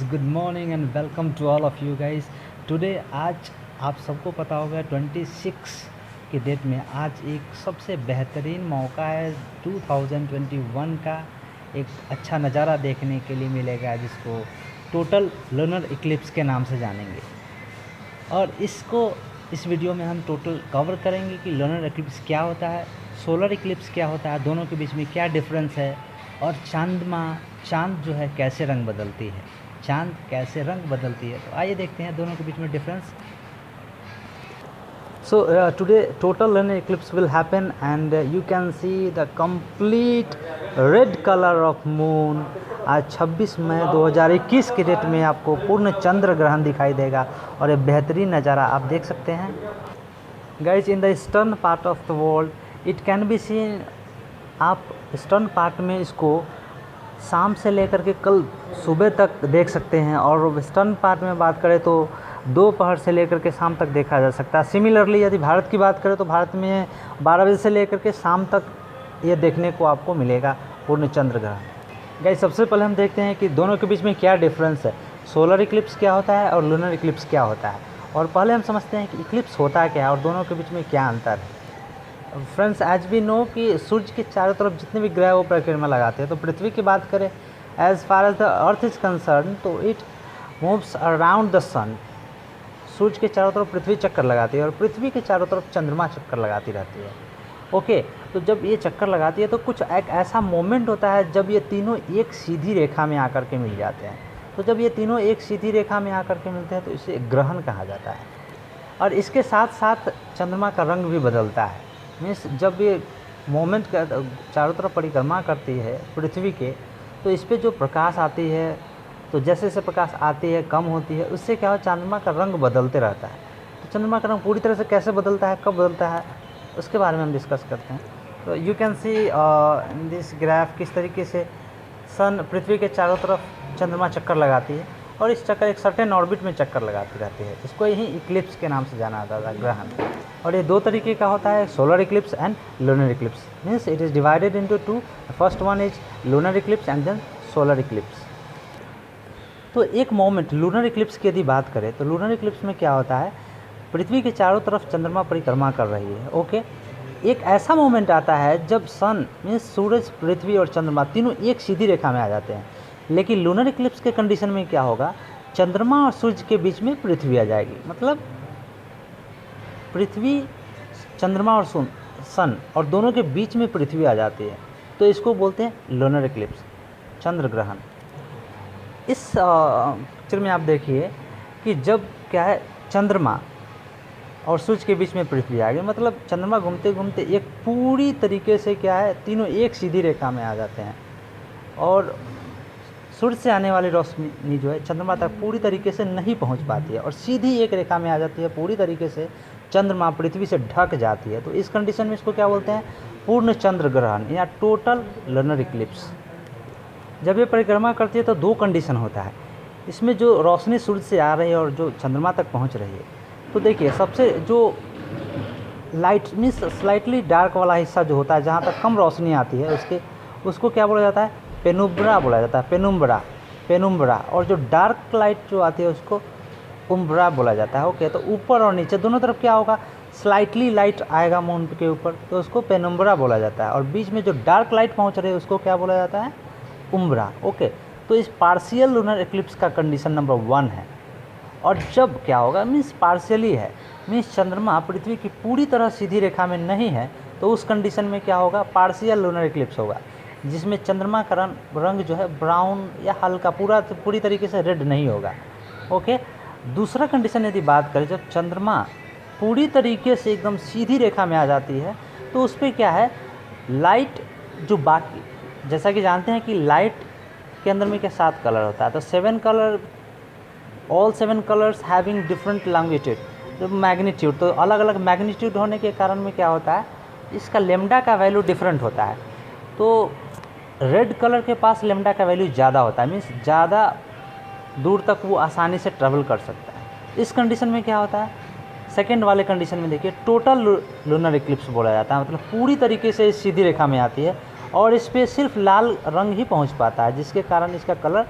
Guys, good morning and welcome to all of you guys. Today आज आप सबको पता होगा 26 की डेट में आज एक सबसे बेहतरीन मौका है 2021 का एक अच्छा नज़ारा देखने के लिए मिलेगा, जिसको टोटल लूनर इक्लिप्स के नाम से जानेंगे। और इस वीडियो में हम टोटल कवर करेंगे कि लूनर इक्लिप्स क्या होता है, सोलर इक्लिप्स क्या होता है, दोनों के बीच में क्या डिफरेंस है, और चाँद जो है कैसे रंग बदलती है, चाँद कैसे रंग बदलती है। तो आइए देखते हैं दोनों के बीच में difference. So today total lunar eclipse will happen and you can see the complete red color of moon। आज 26 मई 2021 की डेट में आपको पूर्ण चंद्र ग्रहण दिखाई देगा और ये बेहतरीन नज़ारा आप देख सकते हैं। Guys, in the eastern part of the world it can be seen. आप ईस्टर्न पार्ट में इसको शाम से लेकर के कल सुबह तक देख सकते हैं, और वेस्टर्न पार्ट में बात करें तो दोपहर से लेकर के शाम तक देखा जा सकता है। सिमिलरली यदि भारत की बात करें तो भारत में 12 बजे से लेकर के शाम तक ये देखने को आपको मिलेगा पूर्ण चंद्र ग्रहण। गाइस, सबसे पहले हम देखते हैं कि दोनों के बीच में क्या डिफरेंस है, सोलर इक्लिप्स क्या होता है और लूनर इक्लिप्स क्या होता है। और पहले हम समझते हैं कि इक्लिप्स होता है क्या है और दोनों के बीच में क्या अंतर है। फ्रेंड्स, एज वी नो कि सूर्य के चारों तरफ जितने भी ग्रह वो परिक्रमा लगाते हैं, तो पृथ्वी की बात करें as far as the earth is concern तो it moves around the sun. सूर्य के चारों तरफ पृथ्वी चक्कर लगाती है और पृथ्वी के चारों तरफ चंद्रमा चक्कर लगाती रहती है। ओके, तो जब ये चक्कर लगाती है तो कुछ एक ऐसा मोमेंट होता है जब ये तीनों एक सीधी रेखा में आकर के मिल जाते हैं। तो जब ये तीनों एक सीधी रेखा में आकर के मिलते हैं तो इसे ग्रहण कहा जाता है। और इसके साथ साथ चंद्रमा का रंग भी बदलता है। मीन्स जब ये मोमेंट चारों तरफ परिक्रमा करती है पृथ्वी के, तो इस पर जो प्रकाश आती है, तो जैसे जैसे प्रकाश आती है कम होती है, उससे क्या हो, चंद्रमा का रंग बदलते रहता है। तो चंद्रमा का रंग पूरी तरह से कैसे बदलता है, कब बदलता है, उसके बारे में हम डिस्कस करते हैं। तो you can see in this graph किस तरीके से सन पृथ्वी के चारों तरफ चंद्रमा चक्कर लगाती है और इस चक्कर एक सर्टेन ऑर्बिट में चक्कर लगाती रहती है। इसको यही इक्लिप्स के नाम से जाना जाता है, ग्रहण। और ये दो तरीके का होता है, solar eclipse and lunar eclipse. Means it is divided into two. First one is lunar eclipse and then solar eclipse. तो एक मोमेंट लूनर इक्लिप्स की यदि बात करें तो लूनर इक्लिप्स में क्या होता है, पृथ्वी के चारों तरफ चंद्रमा परिक्रमा कर रही है। ओके, एक ऐसा मोमेंट आता है जब सन मीन्स सूरज, पृथ्वी और चंद्रमा तीनों एक सीधी रेखा में आ जाते हैं। लेकिन लूनर इक्लिप्स के कंडीशन में क्या होगा, चंद्रमा और सूरज के बीच में पृथ्वी आ जाएगी। मतलब पृथ्वी, चंद्रमा और सन और दोनों के बीच में पृथ्वी आ जाती है, तो इसको बोलते हैं लूनर इक्लिप्स, चंद्र ग्रहण। इस पिक्चर में आप देखिए कि जब क्या है, चंद्रमा और सूरज के बीच में पृथ्वी आ गई, मतलब चंद्रमा घूमते घूमते एक पूरी तरीके से क्या है, तीनों एक सीधी रेखा में आ जाते हैं और सूर्य से आने वाली रोशनी जो है चंद्रमा तक पूरी तरीके से नहीं पहुंच पाती है और सीधी एक रेखा में आ जाती है, पूरी तरीके से चंद्रमा पृथ्वी से ढक जाती है। तो इस कंडीशन में इसको क्या बोलते हैं, पूर्ण चंद्र ग्रहण या टोटल लूनर इक्लिप्स। जब ये परिक्रमा करती है तो दो कंडीशन होता है इसमें, जो रोशनी सूर्य से आ रही है और जो चंद्रमा तक पहुंच रही है। तो देखिए, सबसे जो लाइट मीन्स स्लाइटली डार्क वाला हिस्सा जो होता है, जहाँ तक कम रोशनी आती है, उसको क्या बोला जाता है, पेनुम्ब्रा बोला जाता है, पेनुम्ब्रा। और जो डार्क लाइट जो आती है उसको उम्ब्रा बोला जाता है। ओके, तो ऊपर और नीचे दोनों तरफ क्या होगा, स्लाइटली लाइट आएगा मून के ऊपर, तो उसको पेनुम्ब्रा बोला जाता है। और बीच में जो डार्क लाइट पहुंच रही है उसको क्या बोला जाता है, उम्ब्रा। ओके, तो इस पार्शियल लूनर इक्लिप्स का कंडीशन नंबर 1 है। और जब क्या होगा, मीन्स पार्शियली है, मीन्स चंद्रमा पृथ्वी की पूरी तरह सीधी रेखा में नहीं है, तो उस कंडीशन में क्या होगा, पार्शियल लूनर इक्लिप्स होगा, जिसमें चंद्रमा का रंग जो है ब्राउन या हल्का, पूरी तरीके से रेड नहीं होगा। ओके, दूसरा कंडीशन यदि बात करें, जब चंद्रमा पूरी तरीके से एकदम सीधी रेखा में आ जाती है, तो उस पर क्या है, लाइट जो बाकी, जैसा कि जानते हैं कि लाइट के अंदर में क्या 7 कलर होता है, तो 7 colour, all 7 colours having different longitude, तो मैग्नीट्यूड, तो अलग अलग मैग्नीट्यूड होने के कारण में क्या होता है, इसका लेमडा का वैल्यू डिफरेंट होता है। तो रेड कलर के पास लेमडा का वैल्यू ज़्यादा होता है, मीन्स ज़्यादा दूर तक वो आसानी से ट्रैवल कर सकता है। इस कंडीशन में क्या होता है, सेकेंड वाले कंडीशन में देखिए टोटल लूनर इक्लिप्स बोला जाता है, मतलब पूरी तरीके से सीधी रेखा में आती है और इस पर सिर्फ लाल रंग ही पहुंच पाता है, जिसके कारण इसका कलर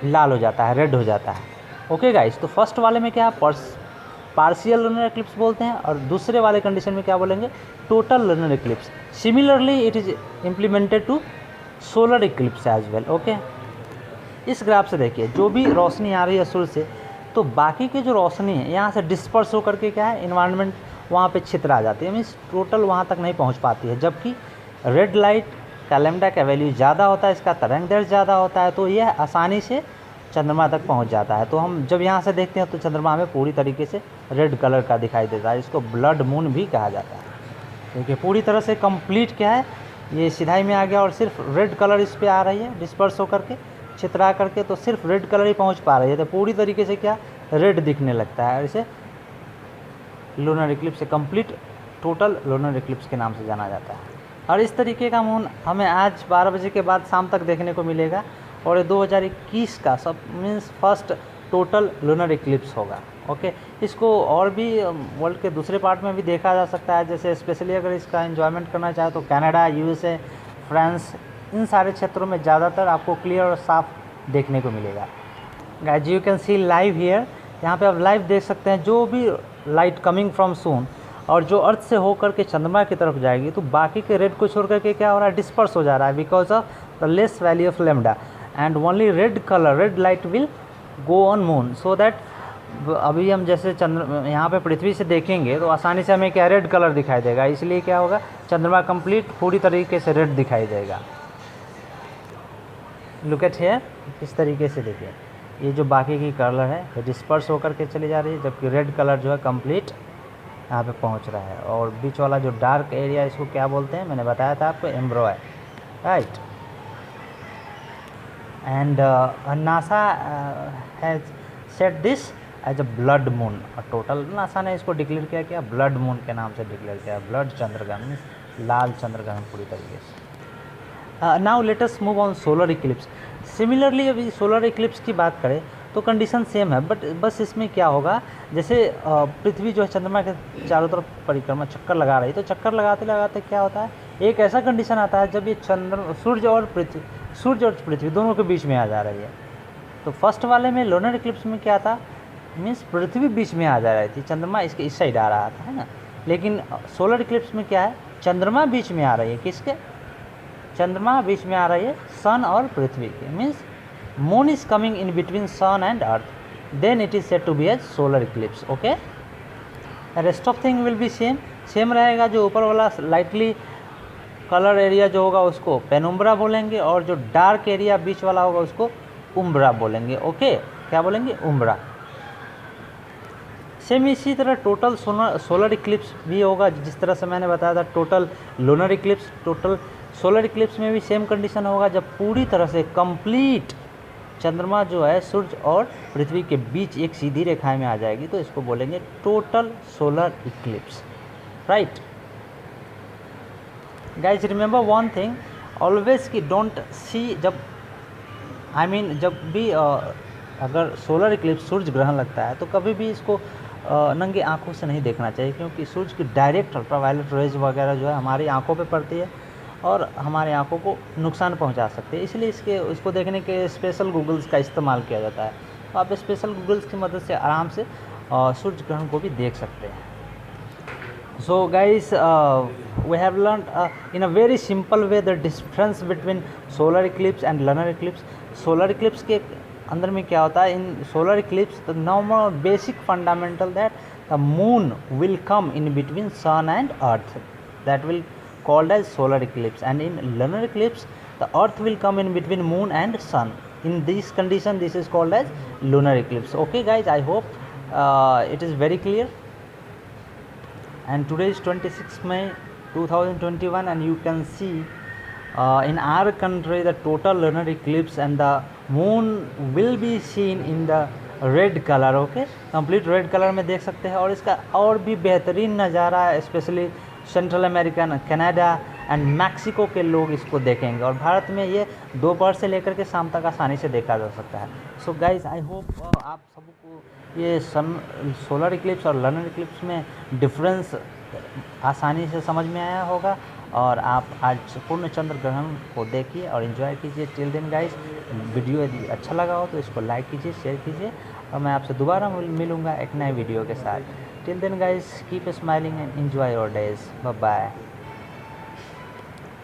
लाल हो जाता है, रेड हो जाता है। ओके गाइस, तो फर्स्ट वाले में क्या है, पार्शियल लूनर इक्लिप्स बोलते हैं, और दूसरे वाले कंडीशन में क्या बोलेंगे, total lunar eclipse. Similarly it is implemented to solar eclipse as well. Okay, इस ग्राफ से देखिए, जो भी रोशनी आ रही है सूर्य से, तो बाकी की जो रोशनी है यहाँ से डिस्पर्स होकर के क्या है, इन्वायरमेंट वहाँ पे छितरा जाती है, मीन्स टोटल वहाँ तक नहीं पहुँच पाती है। जबकि रेड लाइट का लैम्डा का वैल्यू ज़्यादा होता है, इसका तरंगदैर्घ्य ज़्यादा होता है, तो यह आसानी से चंद्रमा तक पहुंच जाता है। तो हम जब यहाँ से देखते हैं तो चंद्रमा हमें पूरी तरीके से रेड कलर का दिखाई देता है, इसको ब्लड मून भी कहा जाता है। देखिए पूरी तरह से कंप्लीट क्या है, ये सिधाई में आ गया और सिर्फ रेड कलर इस पर आ रही है, डिस्पर्स होकर के छितरा करके, तो सिर्फ रेड कलर ही पहुँच पा रही है, तो पूरी तरीके से क्या रेड दिखने लगता है। इसे लूनर इक्लिप्स से कंप्लीट टोटल लूनर इक्लिप्स के नाम से जाना जाता है। और इस तरीके का मून हमें आज 12 बजे के बाद शाम तक देखने को मिलेगा, और ये 2021 का सब means first total lunar Eclipse होगा। ओके, इसको और भी वर्ल्ड के दूसरे पार्ट में भी देखा जा सकता है, जैसे स्पेशली अगर इसका एंजॉयमेंट करना चाहे तो कनाडा, यूएसए, फ्रांस, इन सारे क्षेत्रों में ज़्यादातर आपको क्लियर और साफ देखने को मिलेगा। Guys you can see live here, यहाँ पे आप लाइव देख सकते हैं, जो भी लाइट कमिंग फ्रॉम सून और जो अर्थ से होकर के चंद्रमा की तरफ जाएगी, तो बाकी के रेड को छोड़ करके क्या हो रहा है, डिस्पर्स हो जा रहा है because of the less value of lambda, and only red colour, red light will go on moon, so that अभी हम जैसे यहाँ पे पृथ्वी से देखेंगे तो आसानी से हमें क्या रेड कलर दिखाई देगा, इसलिए क्या होगा, चंद्रमा कंप्लीट पूरी तरीके से रेड दिखाई देगा। लुक एट हियर, इस तरीके से देखिए, ये जो बाकी की कलर है ये डिस्पर्स होकर के चली जा रही है, जबकि रेड कलर जो है कंप्लीट यहाँ पे पहुँच रहा है। और बीच वाला जो डार्क एरिया, इसको क्या बोलते हैं, मैंने बताया था आपको, एम्ब्रो है, right. And NASA has set this as a blood moon, और टोटल नासा ने इसको डिक्लेयर किया, क्या ब्लड मून के नाम से डिक्लेयर किया, ब्लड चंद्रग्रहण, लाल चंद्रग्रहण पूरी तरीके से। Now let us move on solar Eclipse. Similarly अभी सोलर इक्लिप्स की बात करें तो कंडीशन सेम है, बट बस इसमें क्या होगा, जैसे पृथ्वी जो है चंद्रमा के चारों तरफ परिक्रमा चक्कर लगा रही है, तो चक्कर लगाते लगाते क्या होता है, एक ऐसा कंडीशन आता है जब ये सूर्य और पृथ्वी दोनों के बीच में आ जा रही है। तो फर्स्ट वाले में लूनर इक्लिप्स में क्या था, मीन्स पृथ्वी बीच में आ जा रही थी, चंद्रमा इसके इस साइड आ रहा था, है ना। लेकिन सोलर इक्लिप्स में क्या है, चंद्रमा बीच में आ रही है, किसके, चंद्रमा बीच में आ रही है सन और पृथ्वी के, means moon is coming in between sun and earth, then it is said to be as solar eclipse. Okay, rest of thing will be same रहेगा। जो ऊपर वाला लाइटली कलर एरिया जो होगा उसको पेनुम्ब्रा बोलेंगे, और जो डार्क एरिया बीच वाला होगा उसको उम्ब्रा बोलेंगे। ओके, क्या बोलेंगे, उम्ब्रा। सेम इसी तरह टोटल सोलर इक्लिप्स भी होगा, जिस तरह से मैंने बताया था total lunar Eclipse, total solar Eclipse में भी सेम कंडीशन होगा, जब पूरी तरह से कंप्लीट चंद्रमा जो है सूर्य और पृथ्वी के बीच एक सीधी रेखा में आ जाएगी, तो इसको बोलेंगे total solar Eclipse, right. Guys remember one thing, always की डोंट सी, जब जब भी अगर सोलर इक्लिप्स सूर्य ग्रहण लगता है तो कभी भी इसको नंगी आंखों से नहीं देखना चाहिए, क्योंकि सूर्य की डायरेक्ट अल्ट्रावायलेट रेज वगैरह जो है हमारी आंखों पे पड़ती है और हमारी आंखों को नुकसान पहुंचा सकते हैं, इसलिए इसको देखने के स्पेशल गूगल्स का इस्तेमाल किया जाता है। तो आप स्पेशल गूगल्स की मदद से आराम से सूर्य ग्रहण को भी देख सकते हैं। So guys, we have learned in a very simple way the difference between solar eclipse and lunar eclipse. Solar eclipse के अंदर में क्या होता है, in solar eclipse the normal basic fundamental that the moon will come in between sun and earth, that will called as solar eclipse, and in lunar eclipse the earth will come in between moon and sun. In this condition this is called as lunar eclipse. Okay guys, I hope it is very clear. And today is 26th May 2021, and you can see in our country the total lunar eclipse, and the moon will be seen in the red color. Okay, complete red color में देख सकते हैं, और इसका और भी बेहतरीन नज़ारा है, specially central American, Canada and Mexico के लोग इसको देखेंगे, और भारत में ये दोपहर से लेकर के शाम तक आसानी से देखा जा सकता है। सो गाइज आई होप आप सबको ये सोलर इक्लिप्स और लूनर इक्लिप्स में डिफरेंस आसानी से समझ में आया होगा, और आप आज पूर्ण चंद्र ग्रहण को देखिए और एंजॉय कीजिए। टिल देन गाइज, वीडियो यदि अच्छा लगा हो तो इसको लाइक कीजिए, शेयर कीजिए, और मैं आपसे दोबारा मिलूँगा एक नए वीडियो के साथ। Till then guys, keep smiling and enjoy your days. Bye bye.